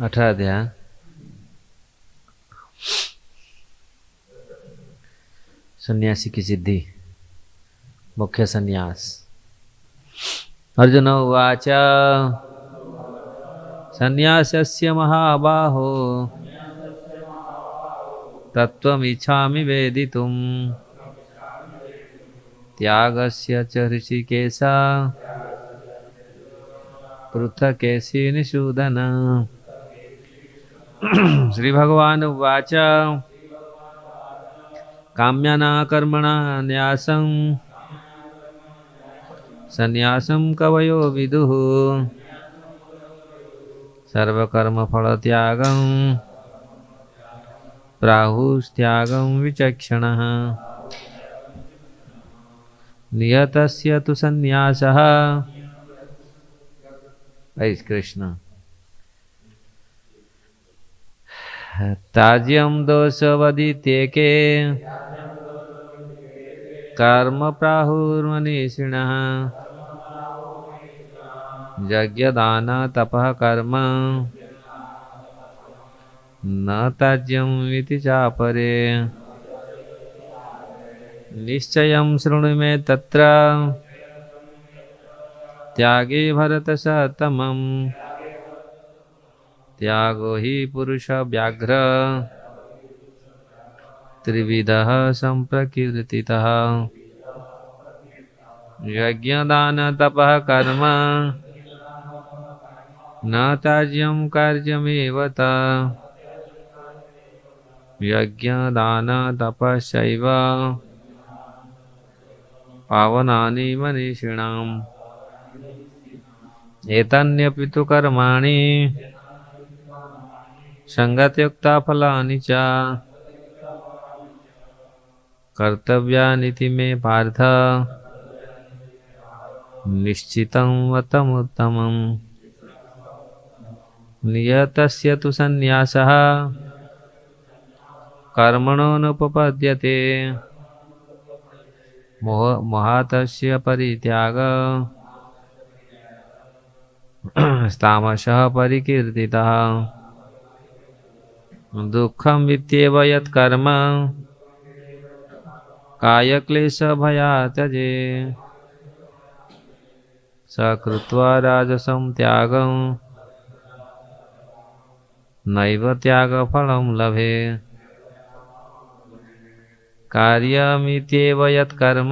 18 अध्याय। सन्यासी की सिद्धि, मुख्य सन्यास। अर्जुन उवाच सन्यासस्य महाबाहो तत्त्वमिच्छामि वेदितुम् त्यागस्य च ऋषिकेश पृथक्केसि निषूदन। श्री भगवान उवाच काम्याना कर्मणा न्यासं सन्यासं कवयो विदुः सर्वकर्मफलत्यागं प्राहुस्त्यागं विचक्षणः। नियतस्य तु सन्न्यासः। हरे कृष्ण। त्याज्यं दोषवदित्येके कर्म प्राहुर्मनीषिणः यज्ञदान तपः कर्म न त्याज्यम् इति चापरे। निश्चयं शृणु मे तत्र त्यागे भरतसत्तमम् त्यागो हि पुरुष व्याघ्र त्रिविधः सम्प्रकीर्तितः यज्ञदान तपः कर्म न त्याज्यं कार्यमेव यज्ञदान तपश्चैव पावनानि मनीषिणाम् एतान्यपि तु कर्माणि संगतयुक्ता फलानि च कर्तव्यानिति मे पार्थ निश्चितं वतमुत्तमम्। नियतस्य तु सन्न्यासः कर्मणो नुपपद्यते मोहातस्य परित्याग तामसः परिकीर्तितः। दुःखं वित्येव यत्कर्म कायक्लेशभयात् त्यजे स कृत्वा राजसं त्यागं नैव त्यागफलं लभे। कार्यमित्येव यत्कर्म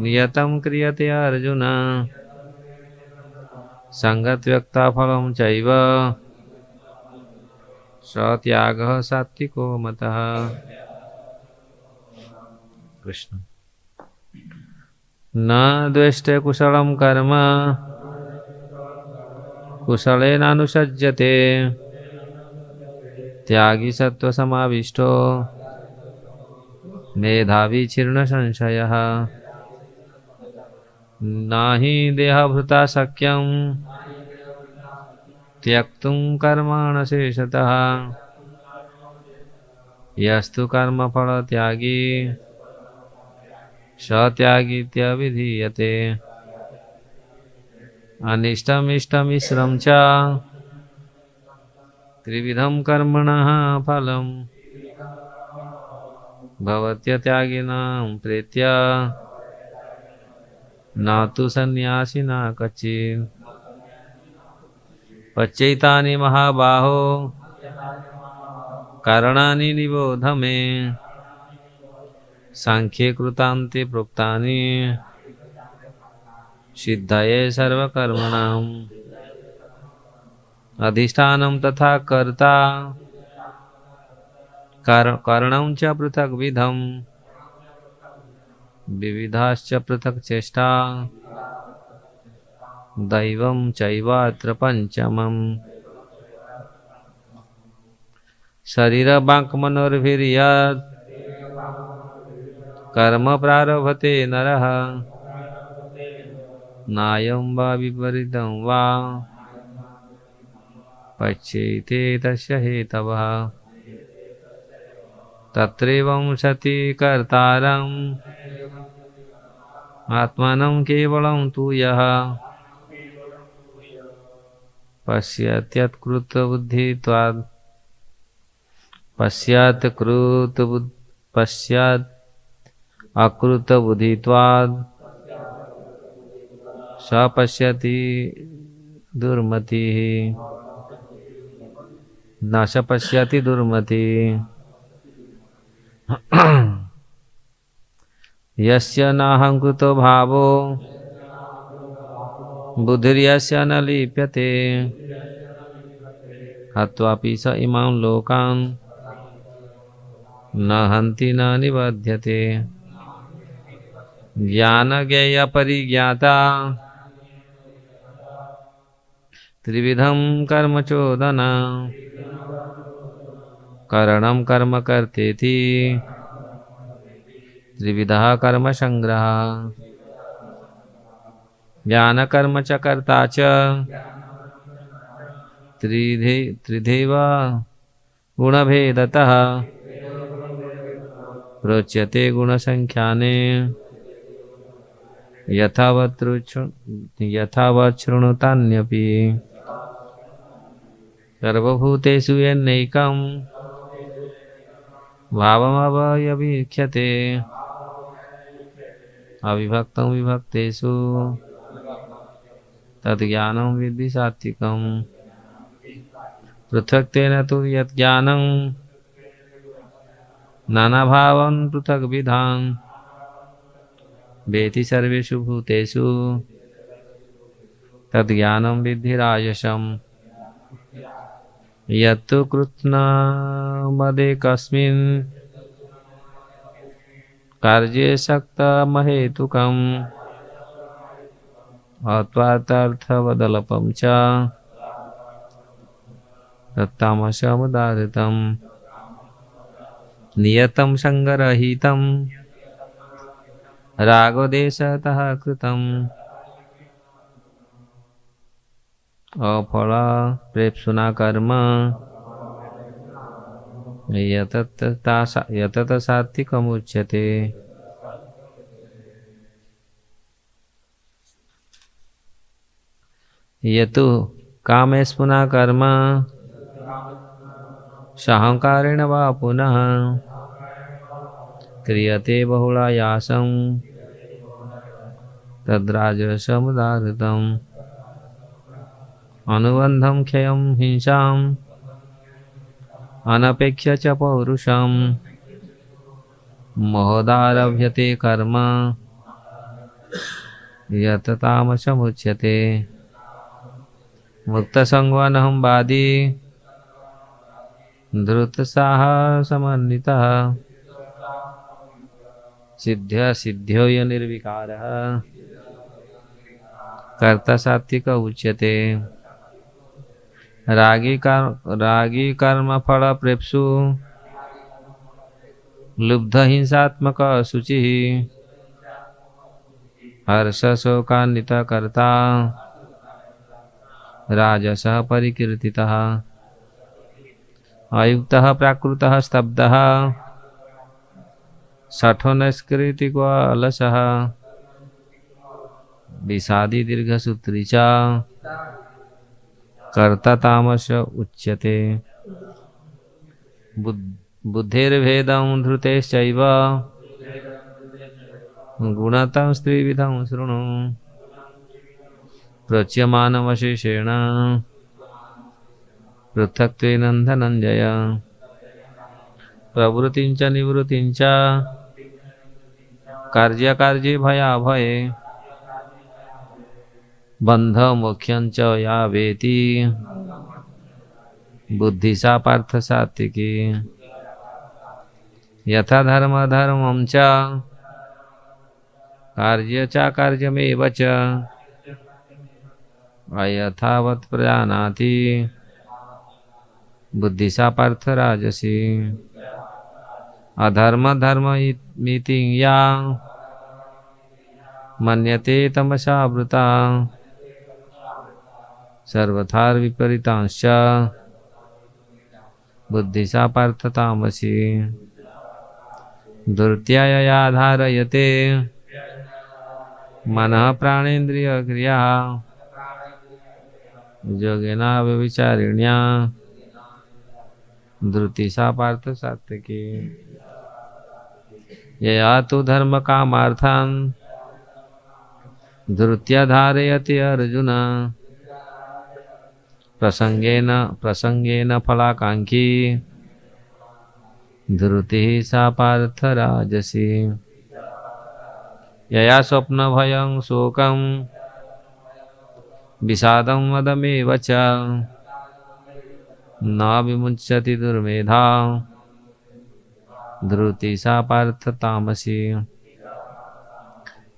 नियतं क्रियते अर्जुन संगतव्यक्ता फलं चैव स त्यागः सात्विको मतः। कृष्ण। न द्वेष्टे कुशलं कर्म कुशलेनानुसज्जते त्यागी सत्त्वसमाविष्टो मेधावी क्षीर्ण संशयः। नहि देहभृता शक्यं त्यक्तुं कर्माणशेषतः यस्तु कर्मफलत्यागी स त्यागीत्यभिधीयते। अनिष्टमिष्टमिश्रं च त्रिविधं कर्मणः फलं भवत्यत्यागिनां प्रेत्य न तु सन्न्यासिना कच्चित्। पच्चैतानि महाबाहो कारणानि निबोध मे सांख्ये कृतान्ते प्रोक्तानि सिद्धये सर्वकर्मणाम्। अधिष्ठानं तथा कर्ता कारणं च पृथग्विधम् विविधाश्च पृथक् चेष्टा दैवं चैवात्र पंचमम्। शरीरवाक्मनोर्भिर्यत् कर्म प्रारभते नरः न्यायं वा विपरीतं वा पच्येते तस्य हेतवः। तत्रैवं सति कर्तारम् आत्मानं केवलं तु यः पश्यत्यत्कृतबुद्धित्वात् पश्यत् अकृतबुद्धित्वात् स पश्यति दुर्मतिः न स पश्यति दुर्मतिः यस्य नाहंकृतो भावो बुद्धिर्यस्य न लिप्यते हत्वापि स इमान् लोकान् न हन्ति न निबध्यते ज्ञानज्ञेय परिज्ञाता त्रिविधं कर्म चोदन करणं कर्म कर्तेति त्रिविधः कर्म संग्रह ज्ञान कर्म च कर्ता च त्रिधैव गुणभेदतः प्रोच्यते गुणसंख्याने यथावत् शृणुतान्यपि सर्वभूतेषु येनैकं भावमवयवीक्ष्यते अविभक्तं विभक्तेषु तद्ज्ञानं विद्धि सात्विकं पृथक्तेन तु यज्ञानं नानाभावं पृथग्विधान् वेति सर्वेषु भूतेषु तद्ज्ञानं विद्धि राजसम् यत्तु कृत्स्नमदेकस्मिन् कार्ये सक्तमहेतुकम् अत्वार्थवदलपं च तत्तामसमुदाहृतं नियतं संगरहितं रागद्वेषतः कृतम् अफलप्रेप्सुना कर्म यतत सात्विकमुच्यते यतु कामेस्पुना कर्म साहंकारेण वा पुनः क्रियते बहुलायासं तद्राजसमुदाहृतम् अनुबन्धं क्षयं हिंसाम् अनपेक्ष्य च पौरुषं मोहदारभ्यते कर्म यततामसमुच्यते मुक्तसंगोऽनहंवादी धृतसाहसमन्वितः सिद्ध्यो य निर्विकारः कर्ता सात्विक उच्यते रागी कर्मफल प्रेप्सु लुब्ध हिंसात्मक शुचिः हर्षशोकान्वित कर्ता राजसः परिकीर्तितः अयुक्तः प्राकृतः स्तब्धः शठो नैष्कृतिको अलसः विषादी दीर्घसूत्री च कर्ता तामस उच्यते बुद्धेर्भेदं धृतेश्चैव गुणतं स्त्रिविधं शृणु प्रोच्यमानमशेषेण पृथक्त्वेन धनञ्जय प्रवृत्तिं च निवृत्तिं च कार्यकार्ये भयाभये बन्धमोक्षं च या वेति बुद्धि सा पार्थ सात्विकी यथा धर्म धर्मं च कार्य च कार्यमेव च अयथावत् प्रजानाति बुद्धि सा पार्थ राजसी अधर्म धर्ममिति या मन्यते तमसावृता सर्वथा विपरीतांश्च बुद्धि सा पार्थ तामसी धूर्त्या यया धारयते मनः प्राणेन्द्रिय क्रिया योगिना व्यभिचारिण्या धृति सा पार्थ सात्विकी यया तु धर्म कामार्थान् धृत्या धारयति अर्जुन प्रसंगेन फलाकांक्षी धृति सा पार्थ राजसी यया स्वप्न भयं शोकं विषादं वदमेव च न विमुच्यति दुर्मेधा धृति सा पार्थ तामसी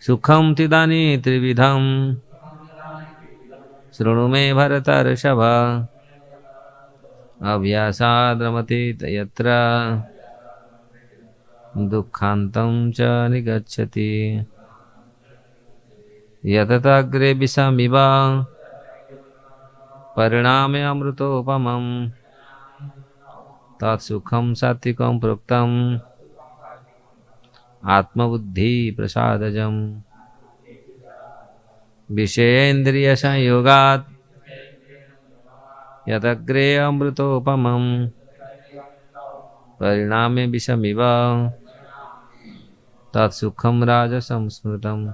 सुखं तिदानी त्रिविधं शृणु मे भरतर्षभ अभ्यासाद् रमते यत्र दुःखान्तं च निगच्छति यततग्रे विषमिव परिणामे अमृतोपमं तत्सुखं सात्विकं प्रोक्तम् आत्मबुद्धि प्रसादजम् विषयेन्द्रियसंयोगात् यदग्रे अमृतोपमं परिणामे विषमिव तत्सुखं राजसंस्मृतम्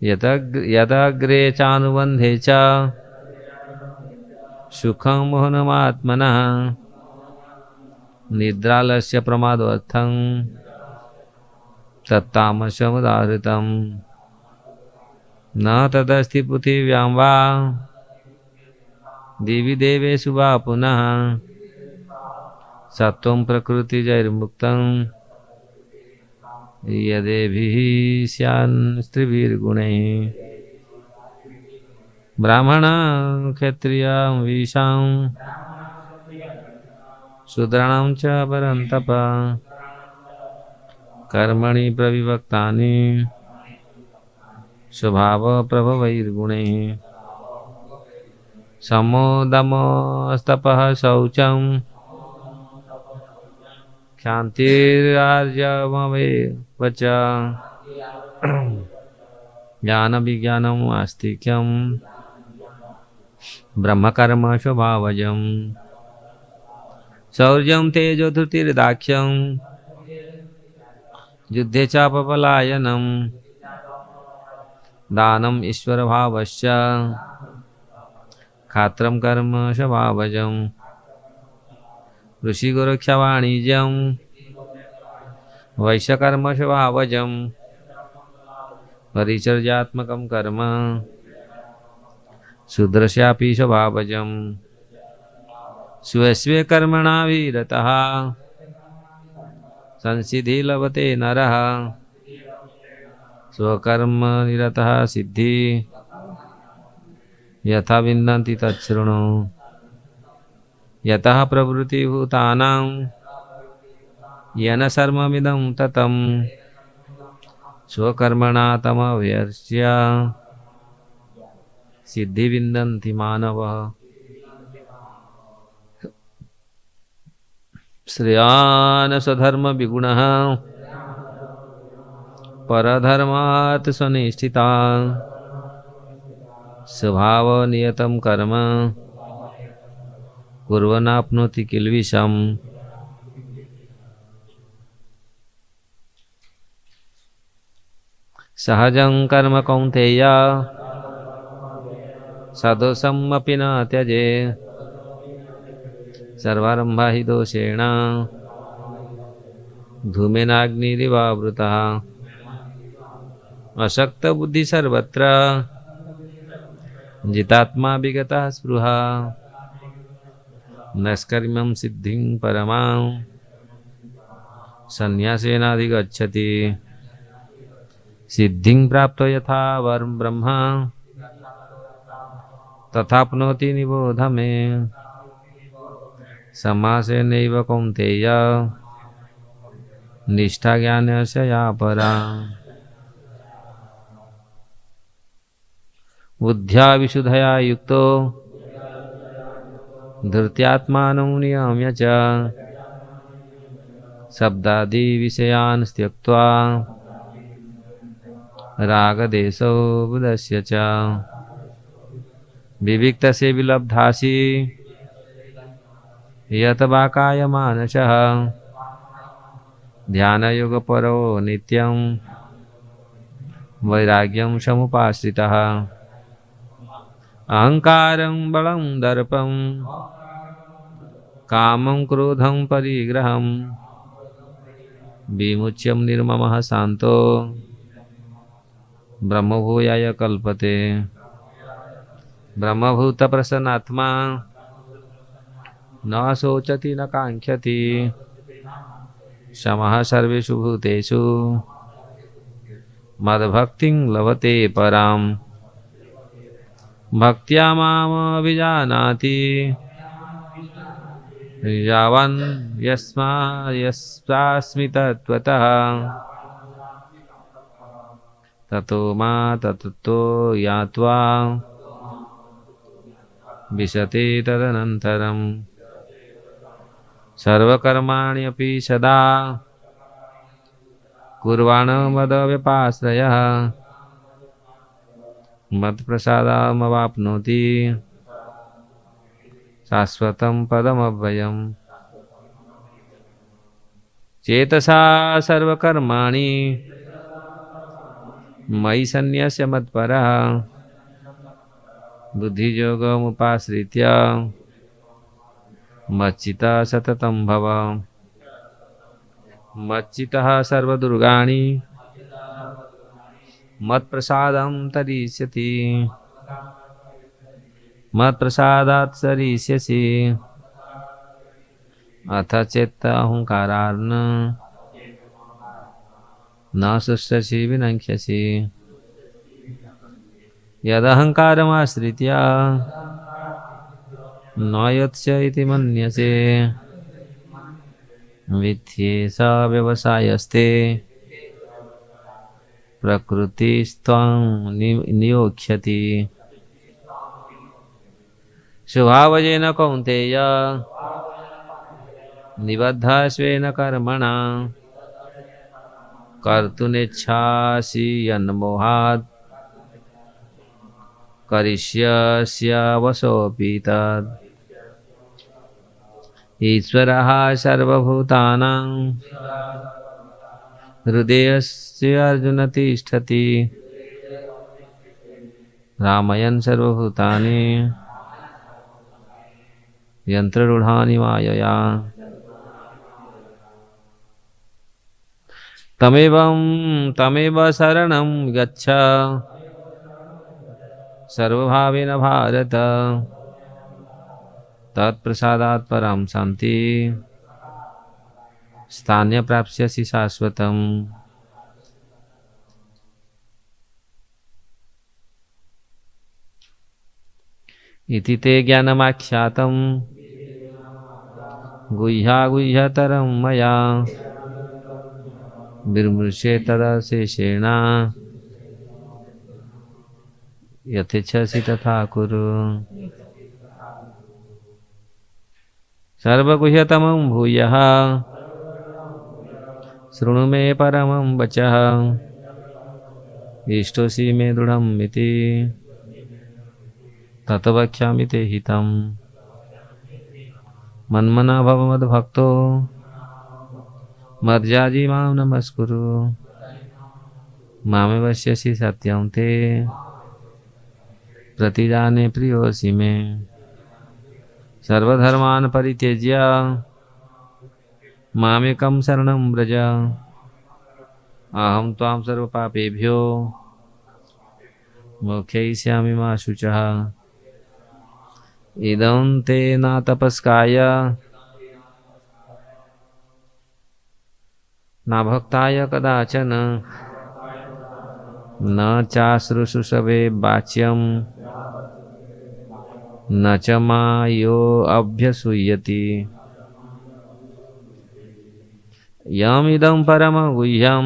यदग्रे चानुबन्धे च सुखं मोहनमात्मनः निद्रालस्य प्रमादोऽर्थं तत्तामसमुदाहृतं न तदस्ति पृथिव्यां वा दिवि देवेषु वा पुनः सत्वं प्रकृतिजैर्मुक्तं यदेभिः स्यान् स्त्रिभिर्गुणैः ब्राह्मणं क्षत्रियं वैश्यां शूद्राणां च परन्तप कर्मणि प्रविभक्तानि स्वभावप्रभवैर्गुणैः समोदमस्तपः शौचं क्षान्तिरार्जवमेव च ज्ञानविज्ञानम् आस्तिक्यं ब्रह्मकर्म स्वभावजम् शौर्यं तेजो धृतिर्दाक्ष्यं युद्धे चापपलायनं दानम् ईश्वरभावश्च क्षात्रं कर्म स्वभावजम् ऋषिगुरुक्षवाणिज्यं वैश्यकर्म स्वभावजम् परिचर्यात्मकं कर्म शूद्रस्यापि स्वभावजम् स्वे कर्मणा विरतः संसिद्धि लभते नरः स्वकर्म निरतः सिद्धि यथा विन्दन्ति तच्छृणु यतः प्रवृत्तिभूतानां येन सर्वमिदं ततं स्वकर्मणा तमभ्यर्च्य सिद्धि विन्दन्ति मानवः श्रेयान् स्वधर्मविगुणः परधर्मात् स्वनिष्ठिता स्वभावनियतं कर्म कुर्वन्नाप्नोति किल्बिषम् सहजं कर्म कौन्तेय सदोषमपि न त्यजेत् सर्वारम्भा हि दोषेण धूमेनाग्निरिवावृतः अशक्तबुद्धि सर्वत्र जितात्मा विगतः स्पृहा नैष्कर्म्यं सिद्धिं परमां संन्यासेनाधिगच्छति सिद्धिं प्राप्तो यथा वरं ब्रह्मा तथाप्नोति निबोध मे समासेनैव कौन्तेय निष्ठा ज्ञानस्य या परा बुद्ध्या विशुद्धया युक्तो धृत्यात्मानं नियम्य च शब्दादि विषयान् त्यक्त्वा रागदेशो बुधस्य च विविक्तसे विलब्धासि यत वाकाय मानसः ध्यानयोगपरो नित्यं वैराग्यं समुपाश्रितः अहंकारं बलं दर्पं कामं क्रोधं परिग्रहं विमुच्य निर्ममः शान्तो ब्रह्मभूयाय कल्पते ब्रह्मभूतप्रसन्नात्मा न शोचति न काङ्क्षति समः सर्वेषु भूतेषु मद्भक्तिं लभते पराम् भक्त्या मामभिजानाति यावन् यस्मास्मि तत्त्वतः ततो मा तत्त्वतो यात्वा विशते तदनन्तरम् सर्वकर्माणि अपि सदा कुर्वाण मदव्यपाश्रयः मत्प्रसादमवाप्नोति शाश्वतं पदमव्ययम् चेतसा सर्वकर्माणि मयि सन्न्यस्य मत्परः बुद्धियोगमुपाश्रित्य मच्चित्तः सततं भव मच्चित्तः सर्वदुर्गाणि मत्प्रसादं तरिष्यति मत्प्रसादात् सरिष्यसि अथ चेत् अहंकारान् न शुष्यसि विनङ्क्ष्यसि यदहंकारमाश्रित्य न यत्स्य इति मन्यसे वित्थ्येष व्यवसायस्ते प्रकृतिस्त्वां नियोक्ष्यति स्वभावजेन कौन्तेय निबद्धस्वेन कर्मणा कर्तुमिच्छासि यन्मोहात् करिष्यस्यवशोऽपि तत् ईश्वरः सर्वभूतानां हृदयस्य अर्जुन तिष्ठति रामयन् सर्वभूतानि यन्त्ररूढानि मायया तमेव शरणं गच्छ सर्वभावेन भारत तत्प्रसादात् परां शान्ति स्थाने प्राप्स्यसि शाश्वतम् इति ते ज्ञानमाख्यातं गुह्यागुह्यतरं मया विमृश्य तदशेषेण यथेच्छसि तथा कुरु सर्वगुह्यतमं भूयः शृणु मे परमं वचः इष्टोऽसि मे दृढम् इति तत् वक्ष्यामि ते हितम् मन्मना भव मद्भक्तो मद्याजी मां नमस्कुरु मामेवश्यसि सत्यं ते प्रतिजाने प्रियोऽसि मे सर्वधर्मान् परित्यज्य मामेकं शरणं व्रज अहं त्वां सर्वपापेभ्यो मोक्षयिष्यामि मा शुचः इदं ते न तपस्काय न भक्ताय कदाचन न चाश्रुषुषवे वाच्यं न च मायो अभ्यसूयति यमिदं परमं गुह्यं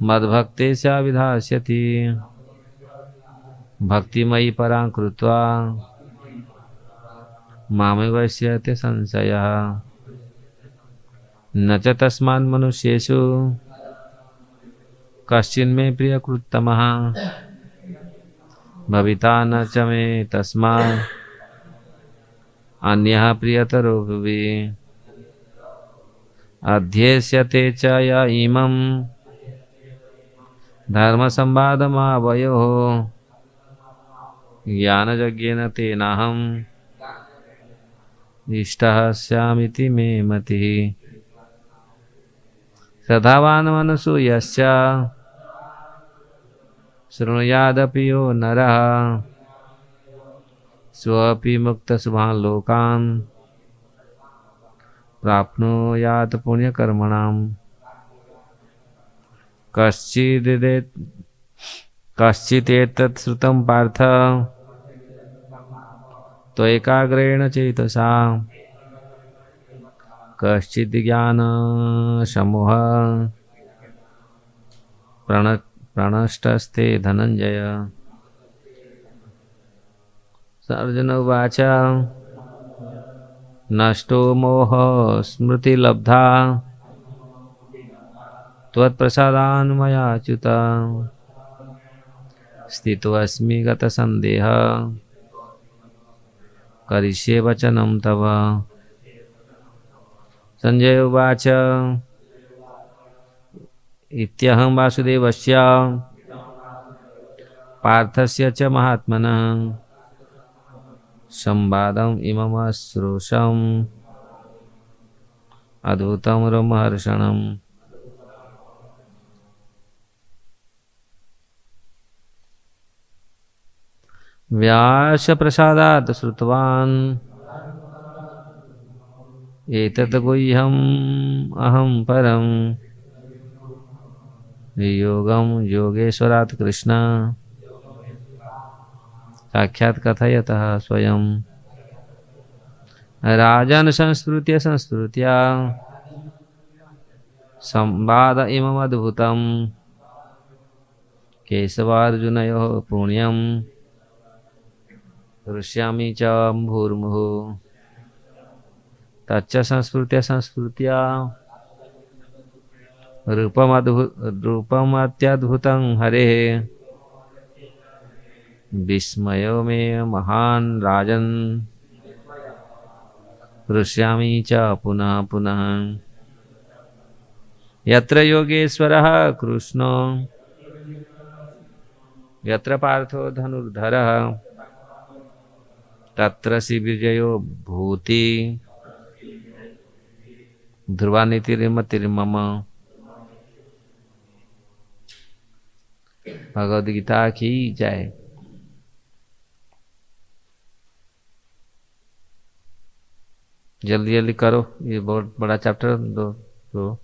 मद्भक्तेशा विधास्यति भक्तिमयी परां कृत्वा मामेवश्यते संशयः न च तस्मात् मनुष्येषु कश्चिन्मे प्रियकृत्तमः भविता न च मे तस्मात् अन्यः प्रियतरो भुवि अध्येष्यते च य इमं धर्मसंवादमावयोः ज्ञानयज्ञेन तेनाहम् इष्टः स्यामिति मे मतिः श्रद्धावान् मनसो यस्य शृणुयादपि यो नरः स्वपि मुक्तशुभान् लोकान् प्राप्नुयात् पुण्यकर्मणाम् कश्चिदेतत् श्रुतं पार्थ त्वैकाग्रेण चेतसा कश्चिद् ज्ञानसमूह प्रणष्टस्ते धनञ्जय। अर्जुन उवाच नष्टो मोह स्मृतिलब्धा त्वत्प्रसादान् मयाच्युत स्थितोऽस्मि गतसन्देहः करिष्ये वचनं तव। संजय उवाच इत्यहं वासुदेवस्य पार्थस्य च महात्मनः संवादम् इममश्रूषम् अद्भुतं रोमहर्षणम्। व्यासप्रसादात् श्रुतवान् एतत् गुह्यम् अहं परम् योगं योगेश्वरात् कृष्ण साक्षात् कथयतः स्वयं। राजन् संस्कृत्या संवाद इममद्भुतम् केशवार्जुनयोः पुण्यम् हृष्यामि च मुहुर्मुहुः। तच्च संस्कृत्या रूपमत्यद्भुतं हरेः विस्मयो मे महान् राजन् हृष्यामि च पुनः पुनः। यत्र योगेश्वरः कृष्णो यत्र पार्थो धनुर्धरः तत्र श्रीविजयो भूति ध्रुवानीतिर्मतिर्मम। भगवद गीता की जय। जल्दी जल्दी करो, ये बहुत बड़ा चैप्टर दो तो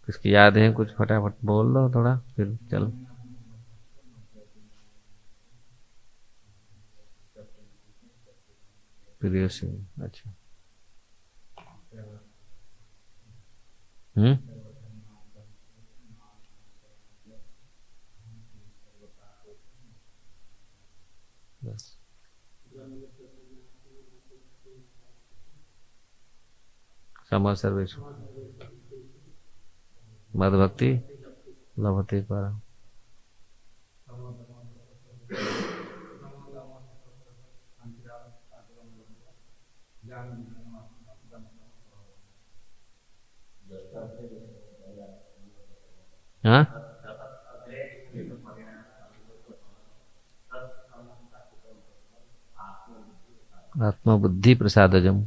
किसकी याद है कुछ फटाफट बोल दो थोड़ा फिर चलो। अच्छा बस सम सर्वेषु मद्भक्ति लभते परम्। हाँ आत्मबुद्धि प्रसादजम।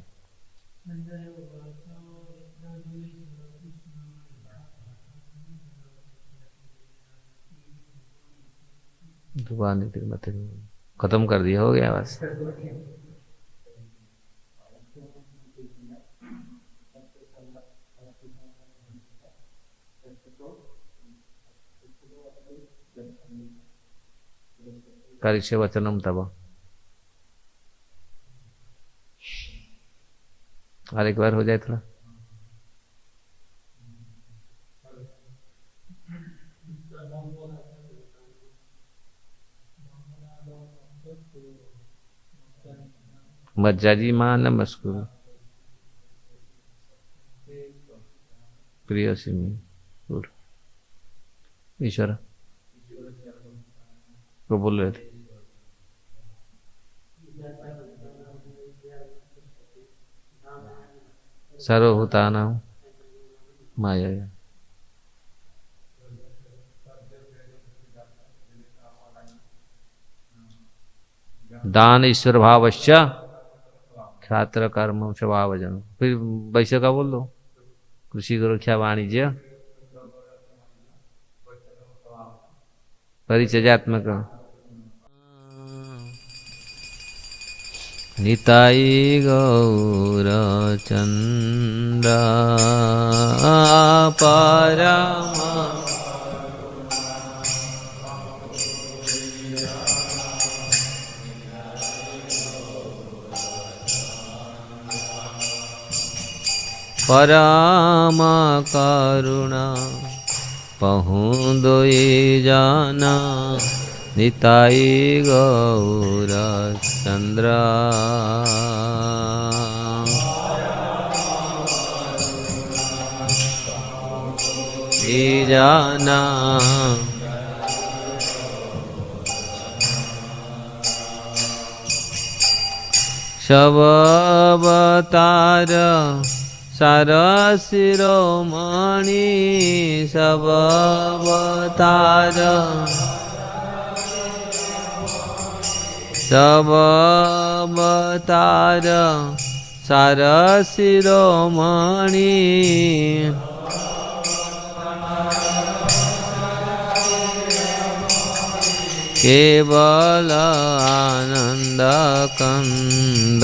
खत्म कर दिया, हो गया बस। करिष्ये वचनम तब। और एक बार हो जाए थोड़ा। मज्जाजी मां नमस्कुरु प्रिय सिमी ईश्वर को बोल रहे थे। सर्वभूतानां मायया। दान ईश्वर भावश्च छात्र कर्म स्वभावजन। फिर वैश्य का बोल दो, कृषि रक्षा वाणिज्य परिचर्यात्मक। निताई गौर चंद्र परमा परम करुणा पहुँ दोई जाना। निताई गौर चंद्र जाना। सब अवतार सार शिरोमणि, सब अवतार सब अवतार सार शिरोमणि। केवल आनंद कंद,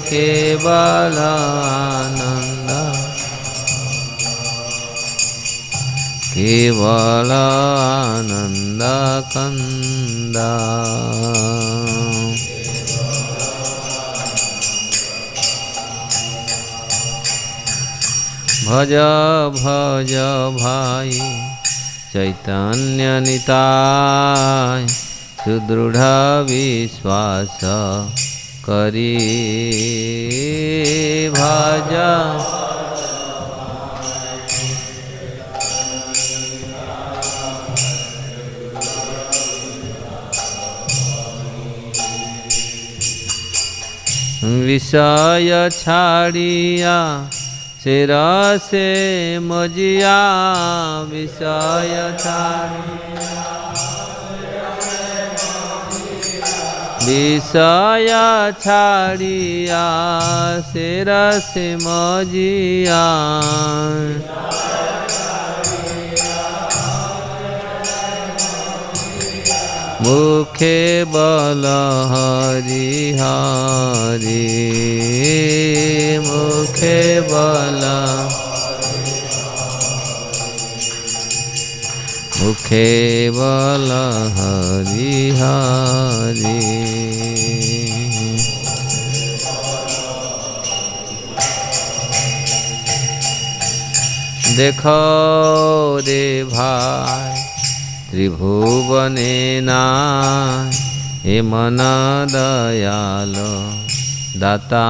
केवल आनंद, केवल आनंद कंद। भज भज भाई चैतन्य निताय, सुदृढ़ विश्वास करी भज। विषय छाड़िया सिर से मजिया, विषय छाड़िया विषय छाड़िया सिर से मजिया। मुखे बल हरि हरि, मुखे बल, मुखे बल हरि हरि। देखो रे भाई त्रिभुवने नाय, हे मन दयाल दाता।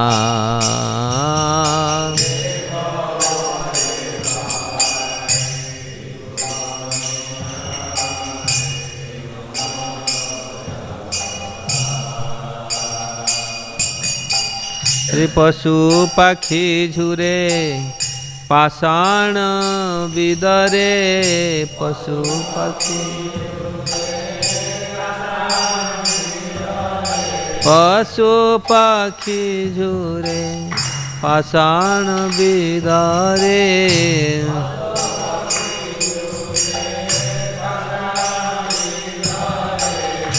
पशु पक्षी झुरे पाषाण विदरे, पशु पक्षी पशु पक्षी झुरे पाषाण विदरे।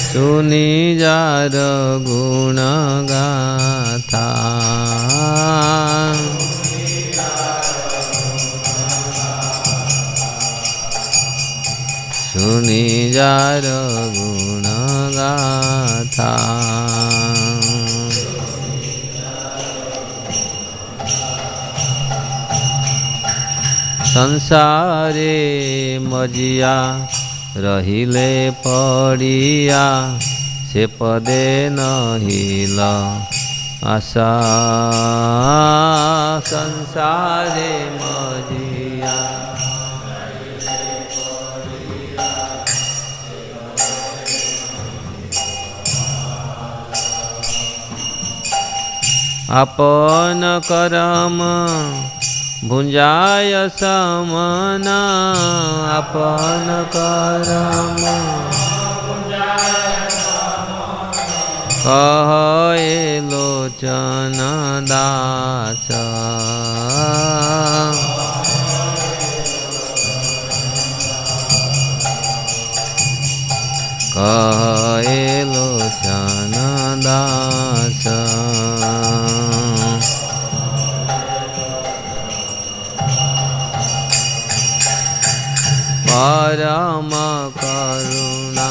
सुनी जार गुण गाथा, सुनी जार गुण गाथा। संसारे मजिया रहिले पड़िया, से पदे नहिल आशा। संसारे मजिया अपन करम भुंजाय समना, अपन करम कहे लोचन दास। कहे लोचन दास। परम करुणा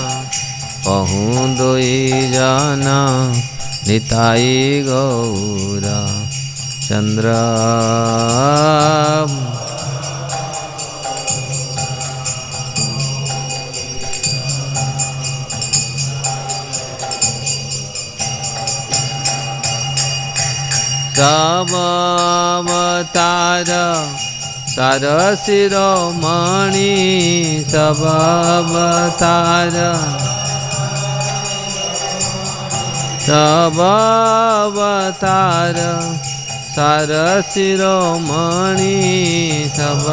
कहूँ दोई जना, निताई गौर चंद्र। सब अवतार सार शिरोमणि, सब अवतार सब अवतार सार शिरोमणि, सब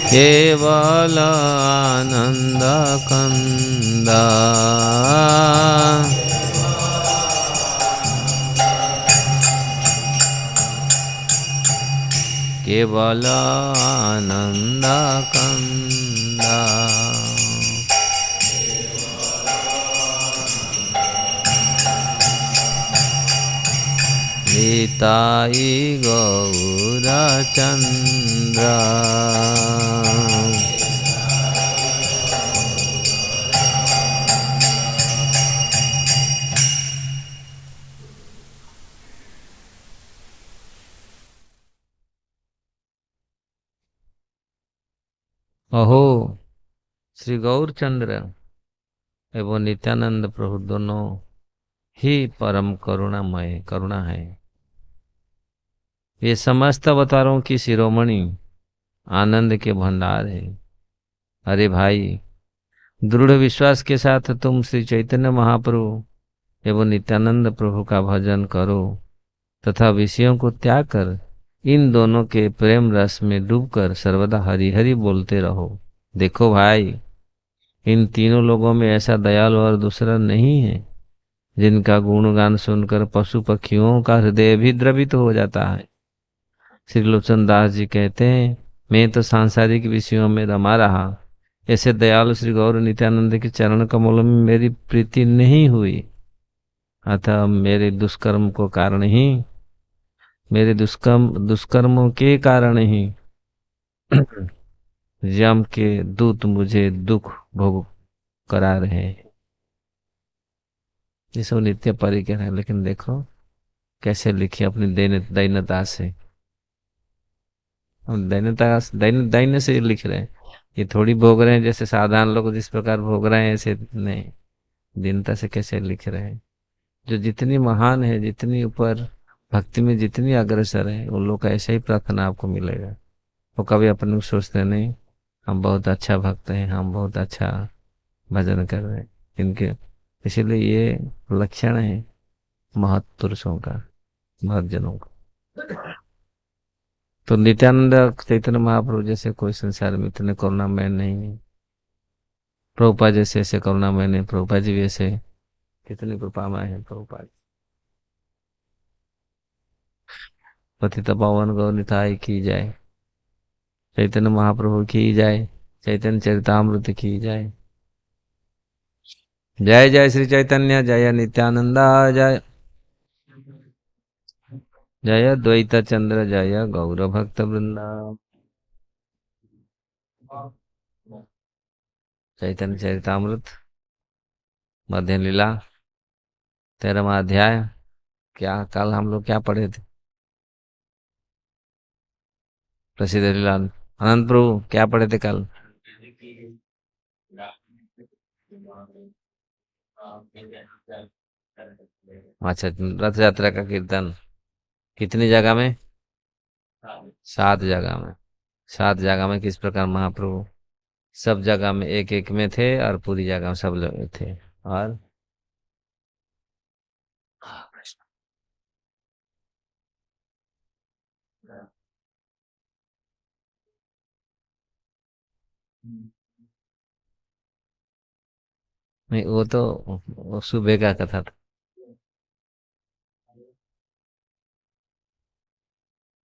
केवल आनंद कंद। केवल आनंद कंद। निताई गौर चंद्र। अहो श्री गौरचंद्र एवं नित्यानंद प्रभु दोनों ही परम करुणामय करुणा है। ये समस्त अवतारों की शिरोमणि आनंद के भंडार है। अरे भाई, दृढ़ विश्वास के साथ तुम श्री चैतन्य महाप्रभु एवं नित्यानंद प्रभु का भजन करो तथा विषयों को त्याग कर इन दोनों के प्रेम रस में डूबकर सर्वदा हरि हरि बोलते रहो। देखो भाई, इन तीनों लोगों में ऐसा दयालु और दूसरा नहीं है जिनका गुणगान सुनकर पशु पक्षियों का हृदय भी द्रवित हो जाता है। श्री लोचन दास जी कहते हैं, मैं तो सांसारिक विषयों में रमा रहा, ऐसे दयालु श्री गौर नित्यानंद के चरण कमलों में मेरी प्रीति नहीं हुई। अतः मेरे दुष्कर्मों के कारण ही यम के दूत मुझे दुख भोग करा रहे हैं। ये सब नित्य परिकर है, लेकिन देखो कैसे लिखे अपनी दैन्यता से। हम दैन्य से लिख रहे हैं। ये थोड़ी भोग रहे हैं जैसे साधारण लोग जिस प्रकार भोग रहे हैं, ऐसे नहीं, दीनता से कैसे लिख रहे हैं। जो जितनी महान है, जितनी ऊपर भक्ति में जितनी अग्रसर है, उन लोग का ऐसा ही प्रार्थना आपको मिलेगा। वो कभी अपने को सोचते नहीं हम बहुत अच्छा भक्त हैं, हम बहुत अच्छा भजन कर रहे हैं इनके। इसीलिए ये लक्षण है महत् पुरुषों का, महत् जनों का। तो नित्यानंद चैतन्य महाप्रभु जैसे कोई संसार में इतने करुणामय नहीं है। प्रभुपा जैसे ऐसे करुणामय नहीं। प्रभुपा जी भी ऐसे कितनी कृपामय है प्रभुपा। पतित पावन गौर निताई की जाए, चैतन्य महाप्रभु की जाए, चैतन्य चरितामृत की जाए। जय जय श्री चैतन्य, जय नित्यानंदा, जय जय द्वैत चंद्र, जय गौर भक्त वृंदा। चैतन्य चरितामृत मध्य लीला 13वां अध्याय। क्या कल हम लोग क्या पढ़े थे? प्रसिद्ध लीला अनंत प्रभु क्या पढ़े थे कल? अच्छा, रथ यात्रा का कीर्तन कितनी जगह में? 7 जगह में। 7 जगह में किस प्रकार महाप्रभु सब जगह में एक एक में थे और पूरी जगह में सब लोग थे। और नहीं, वो तो वो सुबह का कथा था।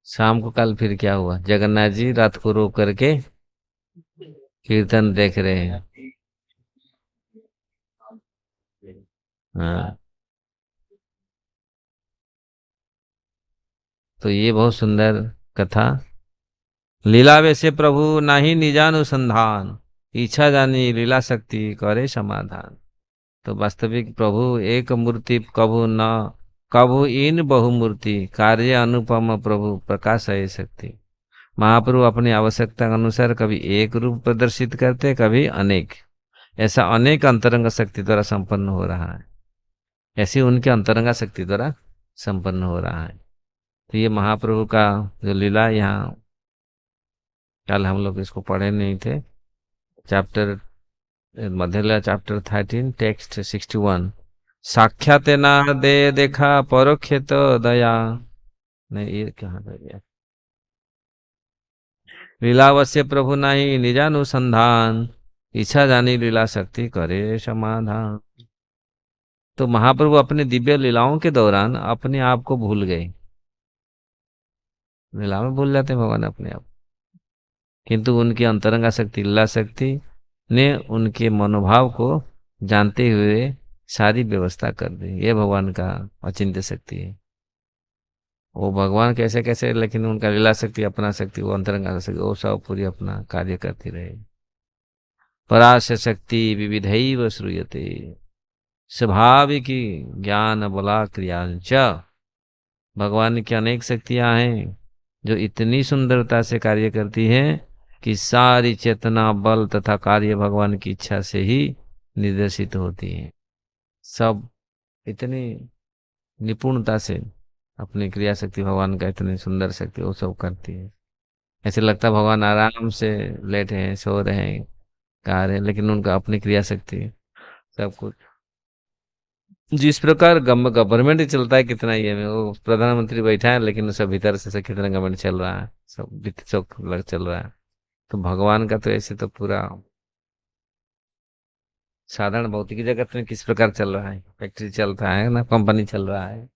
शाम को कल फिर क्या हुआ, जगन्नाथ जी रात को रो करके कीर्तन देख रहे हैं। हाँ, तो ये बहुत सुंदर कथा। लीला वैसे प्रभु नाही निजानुसंधान, इच्छा जानी लीला शक्ति करे समाधान। तो वास्तविक प्रभु एक मूर्ति कभु न, कभु इन बहुमूर्ति, कार्य अनुपम प्रभु प्रकाश है शक्ति। महाप्रभु अपनी आवश्यकता के अनुसार कभी एक रूप प्रदर्शित करते, कभी अनेक। ऐसा अनेक अंतरंग शक्ति द्वारा संपन्न हो रहा है। ऐसी उनके अंतरंग शक्ति द्वारा संपन्न हो रहा है। तो ये महाप्रभु का जो लीला यहाँ, कल हम लोग इसको पढ़े नहीं थे। चैप्टर मध्य लीला चैप्टर 13 टेक्स्ट 61। साक्षात ना दे देखा परोक्षे तो दया। नहीं, ये कहाँ रह गया। लीलावश्य प्रभु नहीं निजानुसंधान, इच्छा जानी लीला शक्ति करे समाधान। तो महाप्रभु अपने दिव्य लीलाओं के दौरान अपने आप को भूल गए। लीला में भूल जाते हैं भगवान अपने आप, किंतु उनकी अंतरंगा शक्ति लीला शक्ति ने उनके मनोभाव को जानते हुए सारी व्यवस्था कर दी। ये भगवान का अचिंत्य शक्ति है। वो भगवान कैसे कैसे, लेकिन उनका लीला शक्ति, अपना शक्ति, वो अंतरंगा शक्ति, वो सब पूरी अपना कार्य करती रहे। पराश शक्ति विविधैव श्रूयते, स्वाभाविकी ज्ञान बला क्रियांच। भगवान की अनेक शक्तियां हैं जो इतनी सुंदरता से कार्य करती हैं कि सारी चेतना बल तथा कार्य भगवान की इच्छा से ही निर्देशित होती हैं। सब इतनी निपुणता से अपनी क्रिया शक्ति, भगवान का इतनी सुंदर शक्ति वो सब करती है। ऐसे लगता है भगवान आराम से लेटे हैं, सो रहे हैं, गा रहे हैं, लेकिन उनका अपनी क्रिया शक्ति सब कुछ। जिस प्रकार गवर्नमेंट ही चलता है कितना ही है, वो प्रधानमंत्री बैठा है लेकिन सब भीतर से कितना गवर्नमेंट चल रहा है, सब वित्त चौक लग चल रहा है। तो भगवान का तो ऐसे तो पूरा साधारण भौतिक जगत में किस प्रकार चल रहा है, फैक्ट्री चल रहा है ना, कंपनी चल रहा है,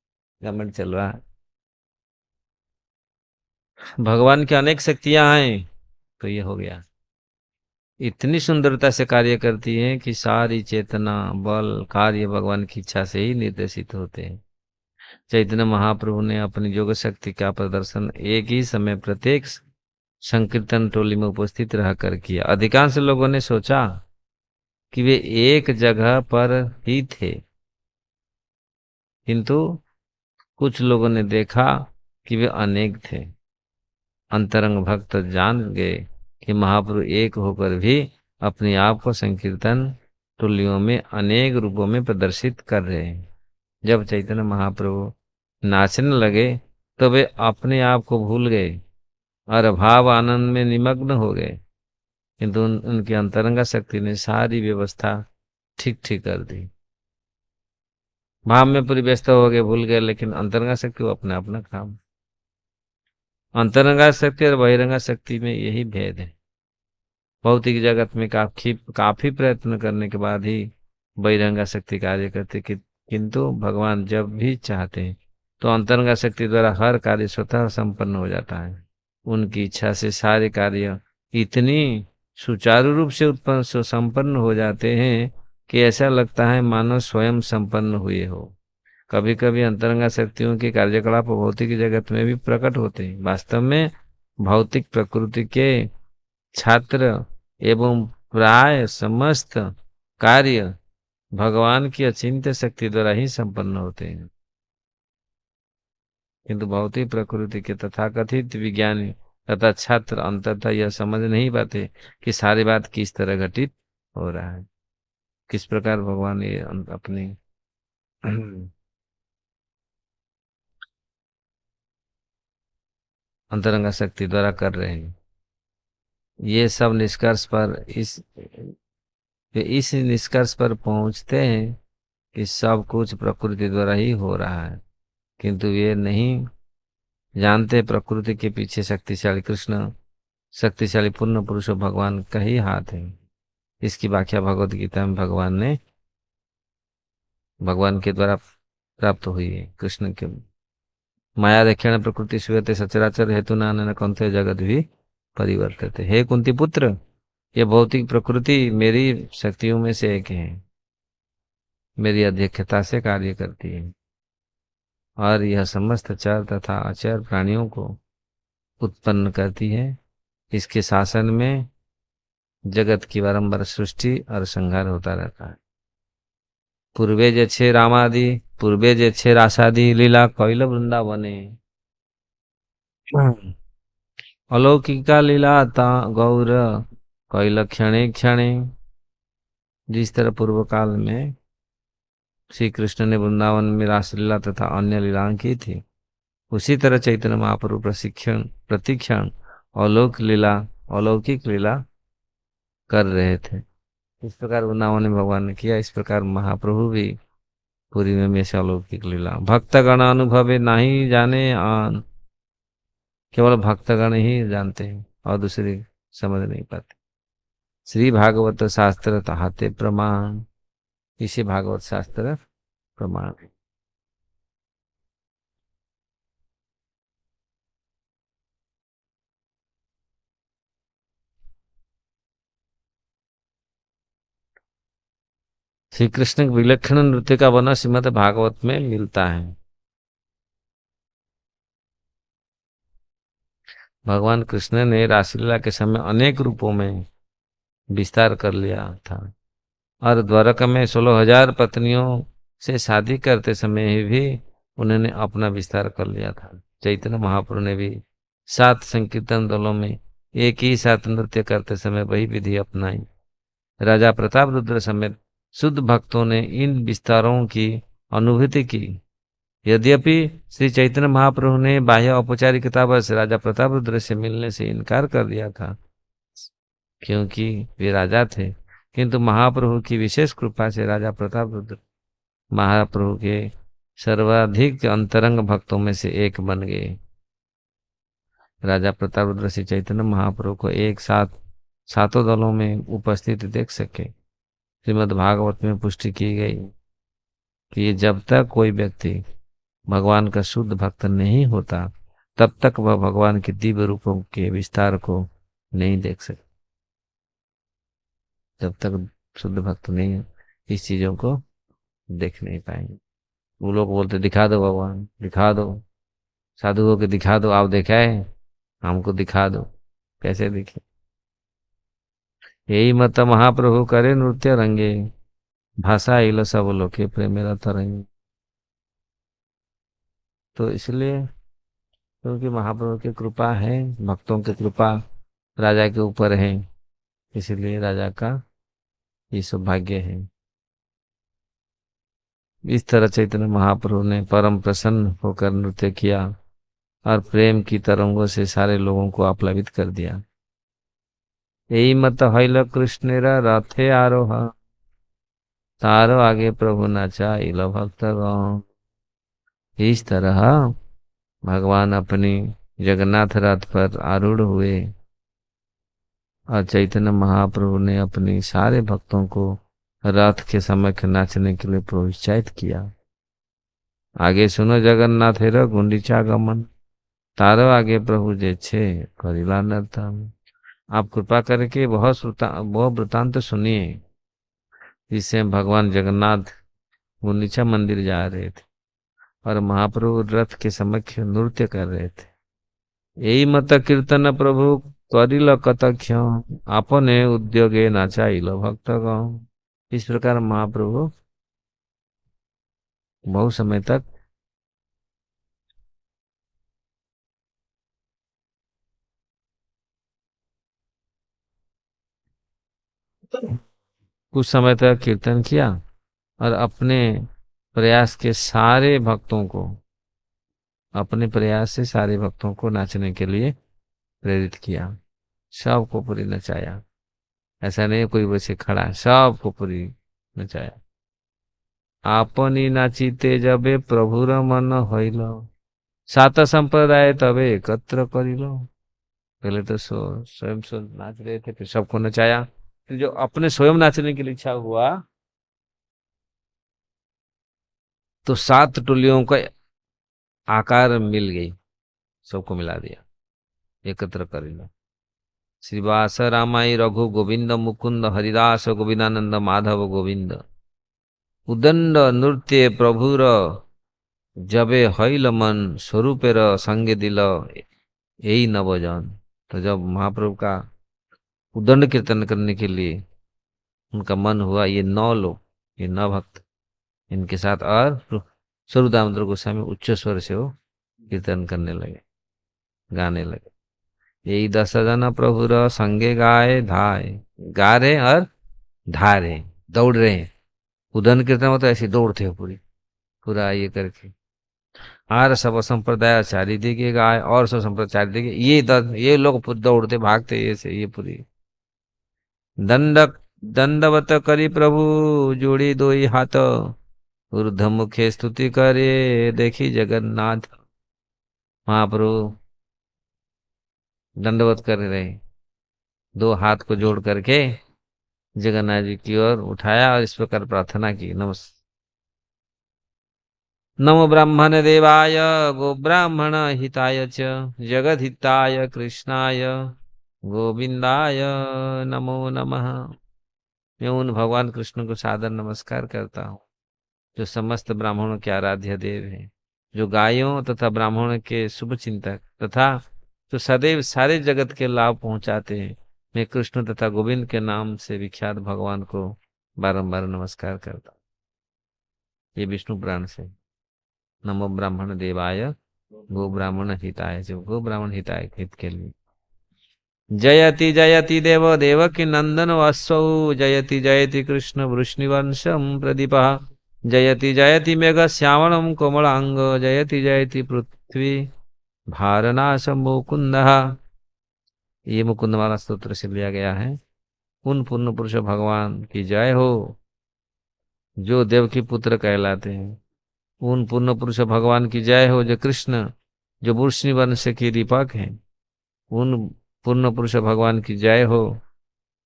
गवर्नमेंट चल रहा है। भगवान की अनेक शक्तियां हैं। तो ये हो गया, इतनी सुंदरता से कार्य करती हैं कि सारी चेतना बल कार्य भगवान की इच्छा से ही निर्देशित होते हैं। चैतन्य महाप्रभु ने अपनी योग शक्ति का प्रदर्शन एक ही समय प्रत्येक संकीर्तन टोली में उपस्थित रहकर किया। अधिकांश लोगों ने सोचा कि वे एक जगह पर ही थे, किंतु कुछ लोगों ने देखा कि वे अनेक थे। अंतरंग भक्त जान गए कि महाप्रभु एक होकर भी अपने आप को संकीर्तन टोलियों में अनेक रूपों में प्रदर्शित कर रहे हैं। जब चैतन्य महाप्रभु नाचने लगे तो वे अपने आप को भूल गए और भाव आनंद में निमग्न हो गए, किंतु उनकी अंतरंगा शक्ति ने सारी व्यवस्था ठीक ठीक कर दी। भाव में पूरी व्यस्त हो गए, भूल गए, लेकिन अंतरंगा शक्ति वो अपना अपना काम। अंतरंगा शक्ति और बहिरंगा शक्ति में यही भेद है। भौतिक जगत में काफी प्रयत्न करने के बाद ही बहिरंगा शक्ति कार्य करती, किंतु भगवान जब भी चाहते हैं तो अंतरंगा शक्ति द्वारा हर कार्य स्वतः संपन्न हो जाता है। उनकी इच्छा से सारे कार्य इतनी सुचारू रूप से उत्पन्न संपन्न हो जाते हैं कि ऐसा लगता है मानो स्वयं संपन्न हुए हो। कभी कभी अंतरंगा शक्तियों के कार्यकलाप भौतिक जगत में भी प्रकट होते हैं। वास्तव में भौतिक प्रकृति के छात्र एवं प्राय समस्त कार्य भगवान की अचिंत्य शक्ति द्वारा ही संपन्न होते हैं, किंतु भौतिक प्रकृति के तथाकथित विज्ञानी तथा छात्र अंततः यह समझ नहीं पाते कि सारी बात किस तरह घटित हो रहा है, किस प्रकार भगवान ये अपनी अंतरंगा शक्ति द्वारा कर रहे हैं। ये सब निष्कर्ष पर इस निष्कर्ष पर पहुंचते हैं कि सब कुछ प्रकृति द्वारा ही हो रहा है, किंतु ये नहीं जानते प्रकृति के पीछे शक्तिशाली कृष्ण शक्तिशाली पूर्ण पुरुष भगवान का ही हाथ है। इसकी व्याख्या भगवत गीता में भगवान के द्वारा प्राप्त हुई है। कृष्ण के माया देखेण प्रकृति सुयते सचराचर हेतु नान कंथे जगत भी परिवर्तित। हे कुंती पुत्र, ये भौतिक प्रकृति मेरी शक्तियों में से एक है, मेरी अध्यक्षता से कार्य करती है और यह समस्त चर तथा अचर प्राणियों को उत्पन्न करती है। इसके शासन में जगत की बारंबार सृष्टि और संहार होता रहता है। पूर्वे जे छे रामादि, पूर्वे जे छे रासादि लीला कैल वृंदावने, अलौकिका लीला ता गौर कैल क्षणे क्षणे। जिस तरह पूर्व काल में श्री कृष्ण ने वृंदावन में रासलीला तथा अन्य लीलाएं की थी, उसी तरह चैतन्य महाप्रभु प्रशिक्षण प्रतिक्षण अलौकिक लीला कर रहे थे। इस प्रकार वृंदावन में भगवान ने किया, इस प्रकार महाप्रभु भी पूरी में हमेशा अलौकिक लीला। भक्तगण अनुभवे नहीं जाने आन, केवल भक्तगण ही जानते हैं और दूसरे समझ नहीं पाते। श्री भागवत शास्त्र तहाते प्रमाण, इसे भागवत शास्त्र प्रमाण है। श्री कृष्ण के विलक्षण नृत्य का वर्णन श्रीमद् भागवत में मिलता है। भगवान कृष्ण ने रासलीला के समय अनेक रूपों में विस्तार कर लिया था और द्वारका में 16,000 पत्नियों से शादी करते समय भी उन्होंने अपना विस्तार कर लिया था। चैतन्य महाप्रभु ने भी 7 संकीर्तन दलों में एक ही साथ नृत्य करते समय वही विधि अपनाई। राजा प्रताप रुद्र समेत शुद्ध भक्तों ने इन विस्तारों की अनुभूति की। यद्यपि श्री चैतन्य महाप्रभु ने बाह्य औपचारिकता बस राजा प्रताप रुद्र से मिलने से इनकार कर दिया था क्योंकि वे राजा थे, किंतु महाप्रभु की विशेष कृपा से राजा प्रताप रुद्र महाप्रभु के सर्वाधिक अंतरंग भक्तों में से एक बन गए। राजा प्रताप रुद्र श्री चैतन्य महाप्रभु को एक साथ 7 दलों में उपस्थित देख सके। श्रीमद् भागवत में पुष्टि की गई कि जब तक कोई व्यक्ति भगवान का शुद्ध भक्त नहीं होता तब तक वह भगवान के दिव्य रूपों के विस्तार को नहीं देख सकता। जब तक शुद्ध भक्त नहीं इस चीजों को देख नहीं पाएंगे। वो लोग बोलते दिखा दो भगवान, दिखा दो, साधुओं के दिखा दो, आप देखा है, हमको दिखा दो, कैसे दिखे। यही मत महाप्रभु करे नृत्य रंगे, भाषा इल सब लोके प्रेमेरा तरंगे। तो इसलिए क्योंकि महाप्रभु की कृपा है, भक्तों की कृपा राजा के ऊपर है, इसलिए राजा का ये सौभाग्य है। इस तरह चैतन्य महाप्रभु ने परम प्रसन्न होकर नृत्य किया और प्रेम की तरंगों से सारे लोगों को आप्लावित कर दिया। यही मत हईल कृष्णेरा रथे आरोह, तारो आगे प्रभु नाचा इल भक्तगण। इस तरह भगवान अपनी जगन्नाथ रथ पर आरूढ़ हुए और चैतन्य महाप्रभु ने अपनी सारे भक्तों को रथ के सम्मुख नाचने के लिए प्रोत्साहित किया। आगे सुनो जगन्नाथ हेर गुंडीचा गमन, तारो आगे प्रभु जे छे करिला नर्तन। आप कृपा करके बहुत वृतांत सुनिए जिससे भगवान जगन्नाथ गुंडीचा मंदिर जा रहे थे और महाप्रभु रथ के सम्मुख नृत्य कर रहे थे। यही मत कीर्तन प्रभु करिल कतक्ष, आपने उद्योगे नाचाइल भक्तगण। इस प्रकार महाप्रभु बहुत समय तक कुछ समय तक कीर्तन किया और अपने प्रयास से सारे भक्तों को नाचने के लिए प्रेरित किया। सबको पूरी नचाया, ऐसा नहीं कोई वैसे खड़ा है, सबको पूरी नचाया। आपनी नाचिते जबे प्रभुर मन होइल, सात संप्रदाय तबे एकत्र करिल। पहले तो स्वयं नाच रहे थे, फिर सबको नचाया। फिर जो अपने स्वयं नाचने की इच्छा हुआ, तो 7 टोलियों का आकार मिल गई, सबको मिला दिया, एकत्र कर लिया। श्रीवास रामाई रघु गोविंद मुकुंद हरिदास गोविंदानंद माधव गोविंद, उदंड नृत्य प्रभुर जबे हईल मन स्वरूपेर संगे दिल यही नवजन। तो जब महाप्रभु का उदंड कीर्तन करने के लिए उनका मन हुआ, ये 9 लोग, ये 9 भक्त इनके साथ, और स्वरूप दामोदर गोस्वामी उच्च स्वर से वो कीर्तन करने लगे, गाने लगे। यही 10 जन प्रभुर संगे गाए धाए, गा रहे और धा रहे, दौड़ रहे हैं। उदंड कीर्तन में तो ऐसे दौड़ते हो पूरी, पूरा ये करके। आर सब संप्रदाय आचार्य दिखे गाय, और सब संप्रदाय दिखे, ये लोग दौड़ते भागते ये से ये पूरी। दंड दंडवत करी प्रभु जोड़ी दोई हाथ, ऊर्ध्व मुखे स्तुति करे देखी जगन्नाथ। महाप्रभु दंडवत कर रहे, 2 हाथ को जोड़ करके जगन्नाथ जी की ओर उठाया और इस प्रकार प्रार्थना की, नमो ब्राह्मण देवाय गो ब्राह्मण हिताय च, जगद हिताय कृष्णाय गोविंदाय नमो नमः। मैं उन भगवान कृष्ण को सादर नमस्कार करता हूँ जो समस्त ब्राह्मणों के आराध्य देव हैं, जो गायों तथा ब्राह्मणों के शुभ चिंतक तथा जो सदैव सारे जगत के लाभ पहुंचाते हैं। मैं कृष्ण तथा गोविंद के नाम से विख्यात भगवान को बारंबार नमस्कार करता हूँ। ये विष्णु पुराण से। नमो ब्राह्मण देवाय गो ब्राह्मण हिताय, जो गो ब्राह्मण हिताय हित के लिए। जयति जयति देव देवकी नंदन वत्सौ, जयति जयति कृष्ण वृष्णिवंशम प्रदीपः, जयति जयति मेघ श्यामलम कोमलांग, जयति जयति पृथ्वी भारनाश मुकुंद। ये मुकुंद वाला स्तोत्र से लिया गया है। उन पूर्ण पुरुष भगवान की जय हो जो देवकी पुत्र कहलाते हैं। उन पूर्ण पुरुष भगवान की जय हो जो कृष्ण, जो वृष्णि वंश के दीपक हैं। उन पूर्ण पुरुष भगवान की जय हो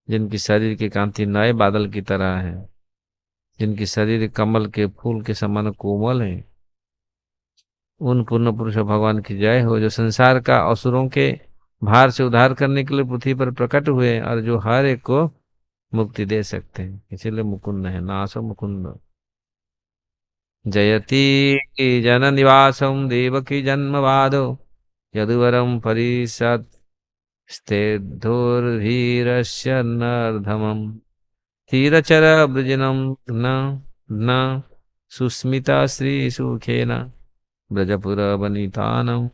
जिनकी शरीर की कांति नए बादल की तरह है, जिनकी शरीर कमल के फूल के समान कोमल है। उन पूर्ण पुरुष भगवान की जय हो जो संसार का असुरों के भार से उद्धार करने के लिए पृथ्वी पर प्रकट हुए और जो हर एक को मुक्ति दे सकते हैं, इसीलिए मुकुंद है, नासो मुकुंद। जयति जन निवासम देवकी जन्मवादो, यदुवरम परिषद स्तेधुर्धीरस्य नर्धमम्, धीरचर ब्रजनम न न सुस्मिता श्री सुखेन, ब्रजपुर वनितानम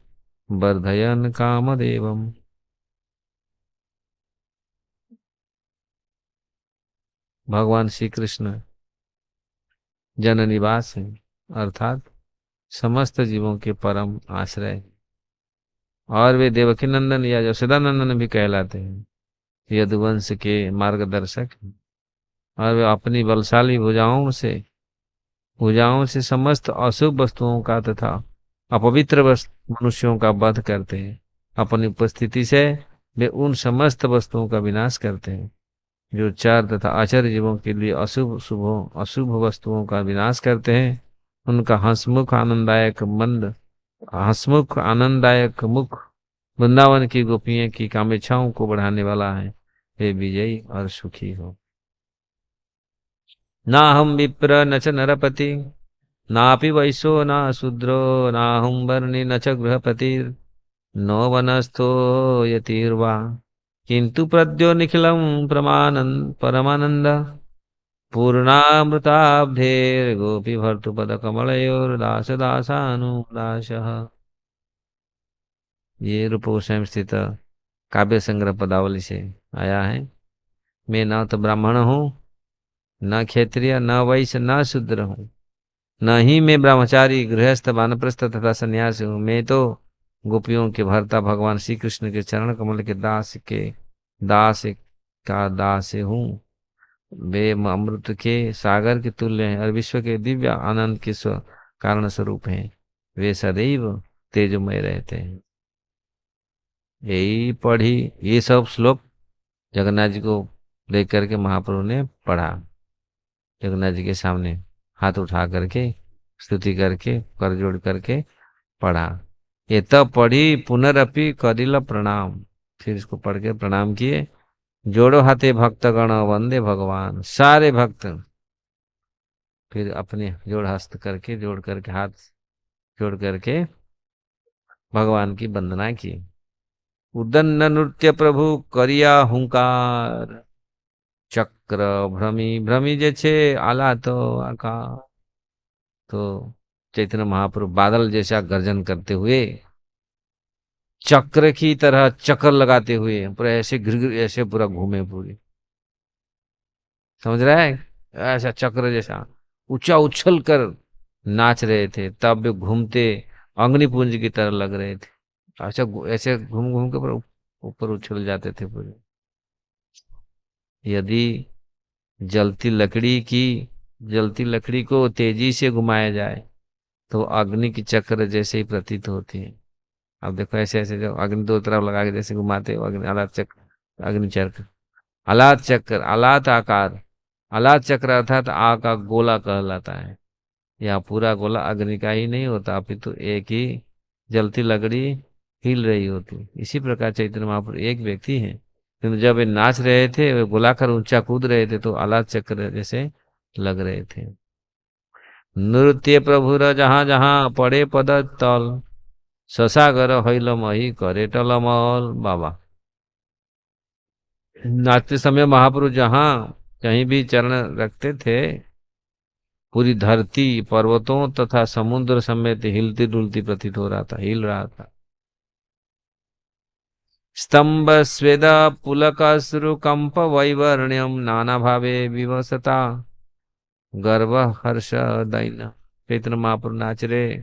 वर्धयन कामदेवम। भगवान श्री कृष्ण जन निवास है, अर्थात समस्त जीवों के परम आश्रय, और वे देवकी नंदन या यशोदा नंदन भी कहलाते हैं। यदुवंश के मार्गदर्शक हैं, और वे अपनी बलशाली भुजाओं से समस्त अशुभ वस्तुओं का तथा अपवित्र मनुष्यों का वध करते हैं। अपनी उपस्थिति से वे उन समस्त वस्तुओं का विनाश करते हैं जो चार तथा आचार्य जीवों के लिए अशुभ वस्तुओं का विनाश करते हैं। उनका हंसमुख आनंददायक मुख वृंदावन की गोपियों की कामेच्छाओं को बढ़ाने वाला है। वे विजयी और सुखी हो। ना हम विप्र न च नरपति, नापि वैश्यो न शूद्रो, नाहं वर्णि न च गृहपति, नो वनस्थो यतिर्वा, किंतु प्रद्यो निखिलम परमानंद, पूर्णामृताब्धेर गोपी भर्तुपद कमलयोर्दास दासानुदासः। ये रूप गोस्वामी स्थित काव्य संग्रह पदावली से आया है। मैं न तो ब्राह्मण हूँ, न क्षत्रिय, न वैश्य, न शूद्र हूँ, न ही मैं ब्रह्मचारी गृहस्थ वानप्रस्थ तथा सन्यासी हूँ। मैं तो गोपियों के भर्ता भगवान श्री कृष्ण के चरण कमल के दास का दास हूँ। वे अमृत के सागर के तुल्य हैं और विश्व के दिव्य आनंद के कारण स्वरूप हैं। वे सदैव तेजमय रहते हैं। यही पढ़ी, ये सब श्लोक जगन्नाथ जी को देख करके महाप्रभु ने पढ़ा, जगन्नाथ जी के सामने हाथ उठा करके स्तुति करके कर जोड़ करके पढ़ा। ये तब पढ़ी पुनरअपि करिल प्रणाम, फिर इसको पढ़ के प्रणाम किए। जोड़ो हाथे भक्तगण वंदे भगवान, सारे भक्त फिर अपने जोड़ हस्त करके जोड़ करके हाथ जोड़ करके भगवान की वंदना की। उदन्न नृत्य प्रभु करिया हुंकार, चक्र भ्रमी भ्रमी जे छे आला तो आकार। तो चैतन्य महाप्रभु बादल जैसा गर्जन करते हुए, चक्र की तरह चक्कर लगाते हुए पूरा ऐसे गिर ऐसे पूरा घूमे पूरी, समझ रहा है, ऐसा चक्र जैसा ऊंचा उछल कर नाच रहे थे, तब वे घूमते अग्निपुंज की तरह लग रहे थे। ऐसा ऐसे घूम घूम के पूरा ऊपर उछल जाते थे पूरे। यदि जलती लकड़ी की जलती लकड़ी को तेजी से घुमाया जाए तो अग्नि की चक्र जैसे ही प्रतीत होती है। अब देखो ऐसे ऐसे जो अग्नि दो तरफ लगा के जैसे घुमाते हो, अग्नि आलात चक्र, अग्नि चक्र, आलात चक्र, आलात आकार, आलात चक्र अर्थात आ का गोला कहलाता है। यहाँ पूरा गोला अग्नि का ही नहीं होता, अपितु एक ही जलती लकड़ी हिल रही होती। इसी प्रकार चैतन्य महाप्रभु एक व्यक्ति है, किंतु जब वे नाच रहे थे, वे गोलाकार ऊंचा कूद रहे थे तो आलात चक्र जैसे लग रहे थे। नृत्य प्रभुर जहाँ जहाँ पड़े पद तल, ससागर हईल मही करे टलमल। बाबा नाचते समय महाप्रभु जहाँ कहीं भी चरण रखते थे, पूरी धरती पर्वतों तथा समुद्र समेत हिलती डुलती प्रतीत हो रहा था, हिल रहा था। स्तंभ स्वेद पुलक कंप वैवर्ण्यम नाना भावे विवसता, गर्व हर्ष दैन। चैतन्य महाप्रभु नाच रहे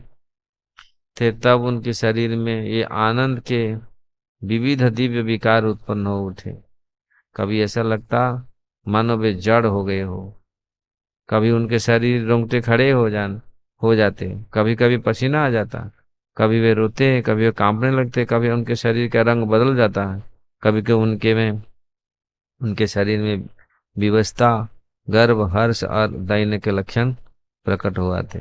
थे, तब उनके शरीर में ये आनंद के विविध दिव्य विकार उत्पन्न हो उठे। कभी ऐसा लगता मानो वे जड़ हो गए हो, कभी उनके शरीर रोंगटे खड़े हो जाते, कभी कभी पसीना आ जाता, कभी वे रोते, कभी वे कांपने लगते, कभी उनके शरीर का रंग बदल जाता है, कभी कभी उनके शरीर में विवशता, गर्व, हर्ष और दैन्य के लक्षण प्रकट हुआ थे।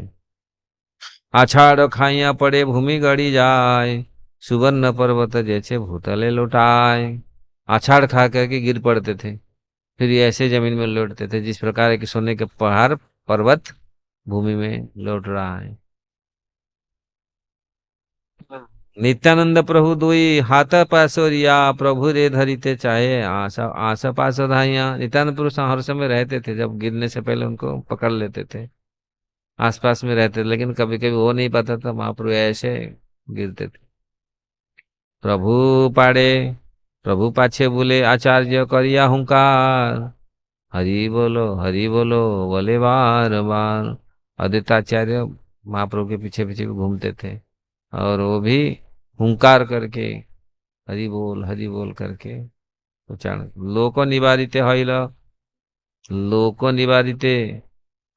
आषाढ़ खाइया पड़े भूमि गड़ी जाए, सुवर्ण पर्वत जैसे भूतले लौटाए। आषाढ़ खा करके गिर पड़ते थे, फिर ये ऐसे जमीन में लौटते थे जिस प्रकार के सोने के पहाड़ पर्वत भूमि में लौट रहा है। नित्यानंद प्रभु दुई हाथ पासोरिया, प्रभु रे धरिते चाहे आशा आशा पास धाइया। नित्यानंद प्रभु हर समय रहते थे, जब गिरने से पहले उनको पकड़ लेते थे, आसपास में रहते थे, लेकिन कभी कभी वो नहीं पता था, महाप्रभु ऐसे गिरते थे। प्रभु पाड़े प्रभु पाछे बोले आचार्य करिया हुंकार, हरि बोलो बोले बार बार। अद्वैताचार्य महाप्रभु के पीछे पीछे भी घूमते थे और वो भी हुंकार करके हरि बोल करके उच्चारण। लोको निवारिते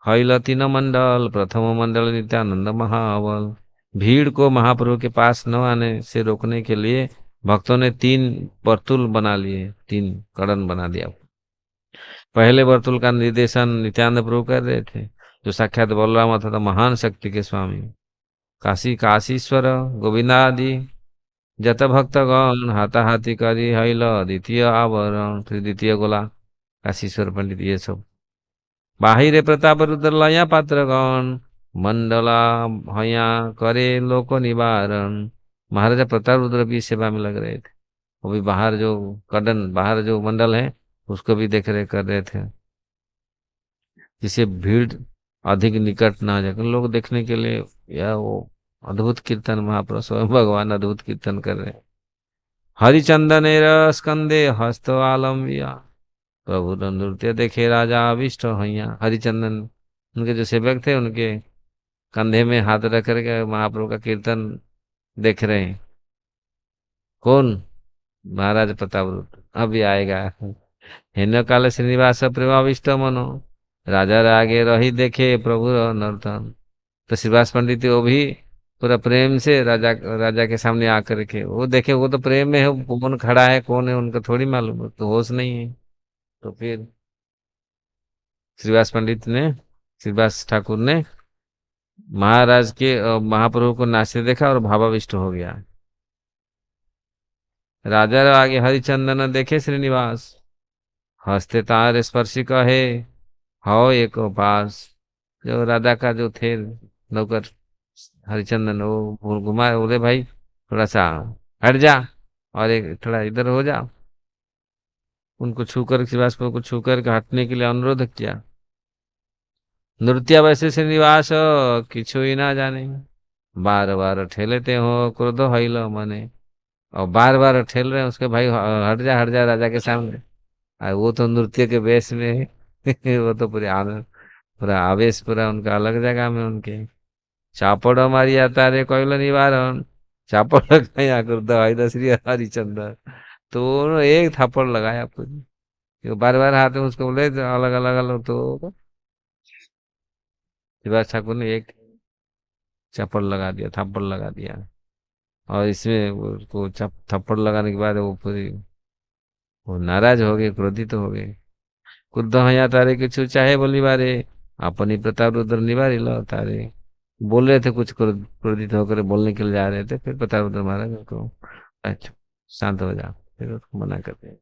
हईल तीन मंडल, प्रथम मंडल नित्यानंद महाबल। भीड़ को महाप्रभु के पास न आने से रोकने के लिए भक्तों ने 3 वर्तुल बना लिए, 3 कड़न बना दिया। पहले वर्तुल का निर्देशन नित्यानंद प्रभु कर रहे थे, जो साक्षात बलराम अर्थात महान शक्ति के स्वामी। काशीश्वर गोविंदादि जत भक्तगण हाथाहाथी करी हईल द्वितीय आवरण। फिर द्वितीय गोला काशीश्वर पंडित ये सब। बाहिरे प्रताप रुद्र लया पात्रगण, मंडला हया करे लोक निवारण। महाराजा प्रताप रुद्र भी सेवा में लग रहे थे, वो भी बाहर जो कडन बाहर जो मंडल है उसको भी देख रेख कर रहे थे, जिसे भीड़ अधिक निकट ना जाए लोग देखने के लिए। या वो अद्भुत कीर्तन महाप्रभु स्वयं भगवान अद्भुत कीर्तन कर रहे हैं। हरिचंदन स्कंदे हस्त आलम्बिया, प्रभु नृत्य देखे राजा अभिष्ट हैया। हरिचंदन उनके जो सेवक थे, उनके कंधे में हाथ रख करके महाप्रभु का कीर्तन देख रहे हैं। कौन? महाराज प्रताप रुद्र अभी आएगा। हेन काल श्रीनिवास प्रेमाविष्ट मनो, राजा आगे रही देखे प्रभु नर्तन। तो श्रीवास पंडित वो भी पूरा प्रेम से राजा राजा के सामने आकर के वो देखे, वो तो प्रेम में है, वो कौन खड़ा है कौन है उनको थोड़ी मालूम है, तो होश नहीं है। तो फिर श्रीवास पंडित ने, श्रीवास ठाकुर ने महाराज के महाप्रभु को नाचते देखा और भावाविष्ट हो गया। राजा आगे हरिचंदन देखे श्रीनिवास, हंसते तार स्पर्शी कहे, हाओ एक पास। जो राजा का जो थे नौकर हरिचंदन, वो घुमा, बोले भाई थोड़ा सा हट जा, और एक थोड़ा इधर हो जा। उनको छूकर, श्रीवास्तव को छूकर के हटने के लिए अनुरोध किया। नृत्य वैसे श्रीनिवास किछु ही ना जाने, बार बार ठेलते हो क्रोध हईल मने। और बार बार ठेल रहे हैं उसके, भाई हट जा राजा के सामने। और वो तो नृत्य के वेश में है। वो तो पूरे आनंद, पूरा आवेश पूरा उनका अलग जगह में उनके। चापड़ मारिया तारे कोयला निवारण, चापड़ लगाया क्रोध श्री हरिचंद्र। तो उन्होंने एक थप्पड़ लगाया पूरी, बार बार हाथ में उसको बोले अलग अलग अलग, तो शिवराज ठाकुर ने एक चप्पड़ लगा दिया, थप्पड़ लगा दिया। और इसमें उसको थप्पड़ लगाने के बाद वो पूरी, वो नाराज हो गए, क्रोधित हो गए। क्रुद्ध हया तारे किछु चाहे बोली बारे, अपनी प्रताप रुद्र निवारी लो तारे। बोल रहे थे कुछ, क्रोधित होकर बोलने के लिए जा रहे थे, फिर प्रताप रुद्र महाराज उनको, अच्छा शांत हो जा, फिर उसको मना करते हैं।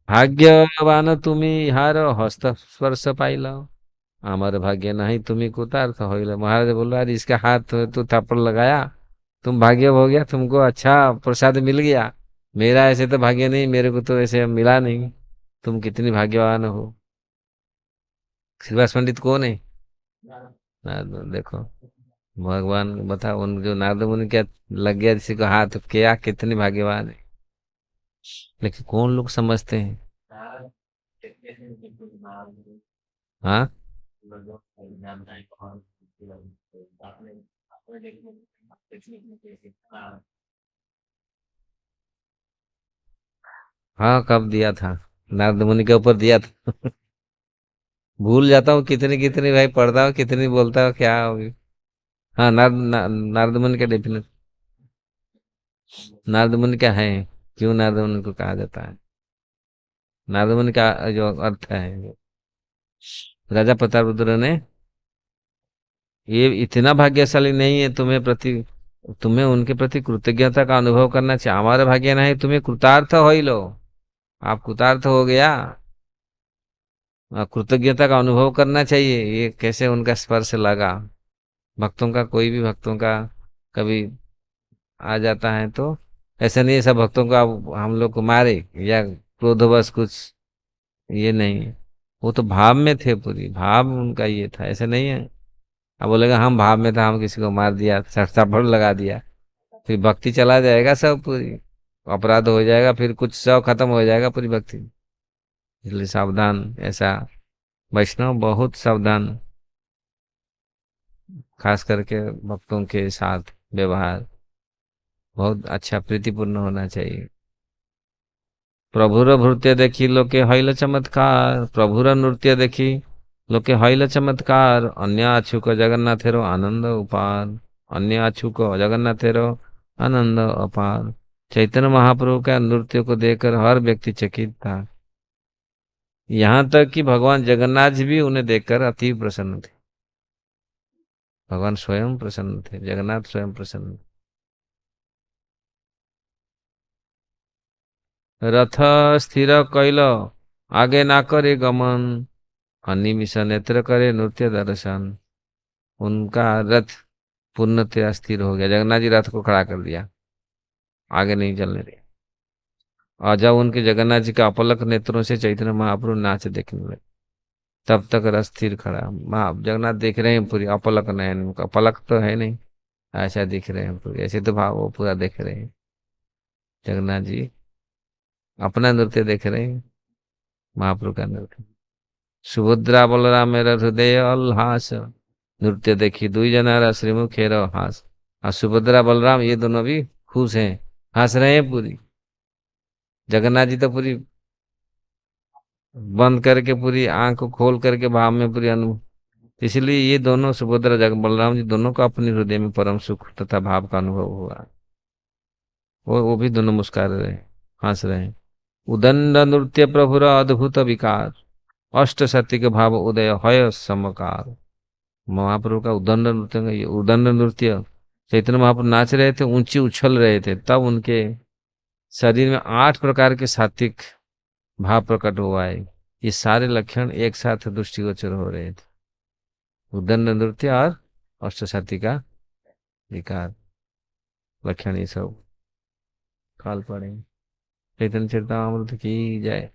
भाग्यवान तुम्ही हार हस्त स्पर्श पाइल, हमारे भाग्य नहीं तुम्ही कुतार्थ होइल। महाराज बोल रहा इसका हाथ तो थप्पड़ लगाया, तुम भाग्य हो गया, तुमको अच्छा प्रसाद मिल गया। मेरा ऐसे तो भाग्य नहीं, मेरे को तो ऐसे मिला नहीं। तुम कितनी भाग्यवान हो। श्रीवास पंडित कौन है? नारद, देखो भगवान बता, उन जो नारद मुनि क्या लग गया किसी को हाथ, क्या कितनी भाग्यवान है। लेकिन कौन लोग समझते हैं। हाँ, हाँ कब दिया था, नारद मुनि के ऊपर दिया था। भूल जाता हूँ कितनी कितनी भाई पढ़ता हूँ, कितनी बोलता हूँ क्या होगी। हाँ नारद मुनि का डेफिनेट, नारद मुनि क्या है, क्यों नारद मुनि को कहा जाता है। नारद मुनि का जो अर्थ है, राजा प्रतापरुद्र ने, ये इतना भाग्यशाली नहीं है तुम्हें प्रति, तुम्हें उनके प्रति कृतज्ञता का अनुभव करना चाहिए। हमारा भाग्य नहीं, तुम्हें कृतार्थ हो ही लो, आप कृतार्थ हो गया, कृतज्ञता का अनुभव करना चाहिए। ये कैसे उनका स्पर्श लगा। भक्तों का, कोई भी भक्तों का कभी आ जाता है तो ऐसा नहीं है सब भक्तों को हम लोग को मारे या क्रोधवश कुछ, ये नहीं। वो तो भाव में थे, पूरी भाव उनका ये था, ऐसा नहीं है। अब बोलेगा हम भाव में था, हम किसी को मार दिया, थप्पड़ लगा दिया, फिर भक्ति चला जाएगा सब, पूरी अपराध हो जाएगा, फिर कुछ सब खत्म हो जाएगा पूरी भक्ति। इसलिए सावधान, ऐसा वैष्णव बहुत सावधान, खास करके भक्तों के साथ व्यवहार बहुत अच्छा प्रीतिपूर्ण होना चाहिए। प्रभुर नृत्य देखी लोके हईल चमत्कार, प्रभुर नृत्य देखी लोके हईल चमत्कार, अन्य आछुक जगन्नाथेरो आनंद उपार, अन्य आछुक जगन्नाथेरो आनंद अपार। चैतन्य महाप्रभु का नृत्य को देखकर हर व्यक्ति चकित था, यहाँ तक कि भगवान जगन्नाथ जी भी उन्हें देखकर अति प्रसन्न थे। भगवान स्वयं प्रसन्न थे, जगन्नाथ स्वयं प्रसन्न। रथ स्थिर कैल आगे ना करे गमन, अनिमिष नेत्र करे नृत्य दर्शन। उनका रथ पूर्णतया स्थिर हो गया, जगन्नाथ जी रथ को खड़ा कर दिया, आगे नहीं चलने दिया। और जब उनके जगन्नाथ जी का अपलक नेत्रों से चैतन्य महाप्रभु नाच देखने लगे, तब तक रथ स्थिर खड़ा। महा जगन्नाथ देख रहे हैं पूरी अपलक नयन, उनका पलक तो है नहीं, ऐसा दिख रहे हैं पूरी, ऐसे तो भाव वो पूरा देख रहे हैं। जगन्नाथ जी अपना नृत्य देख रहे हैं, महाप्रभु का नृत्य। सुभद्रा बलराम मेरा हृदय अल्हास, नृत्य देखी दुई जनारा श्रीमुखेर हास। और सुभद्रा बलराम ये दोनों भी खुश हैं, हंस रहे हैं पूरी। जगन्नाथ जी तो पूरी बंद करके, पूरी आंख को खोल करके भाव में पूरी इसलिए ये दोनों सुभद्रा जग बलराम जी दोनों को अपने हृदय में परम सुख तथा भाव का अनुभव हुआ। वो भी दोनों मुस्कुरा रहे, हंस रहे हैं। उदंड नृत्य प्रभुर अद्भुत विकार, अष्ट सत्य के भाव उदय है समकार। महाप्रभु का उदंड नृत्य, ये उदंड नृत्य चैतन्य महाप्रभु नाच रहे थे, ऊंची उछल रहे थे, तब उनके शरीर में 8 प्रकार के सात्विक भाव प्रकट हुआ है। ये सारे लक्षण एक साथ दृष्टिगोचर हो रहे थे, उदंड नृत्य और अष्ट सत्य का विकार लक्षण, ये सब काल पड़े। चैतन्य चरितमृत की जय।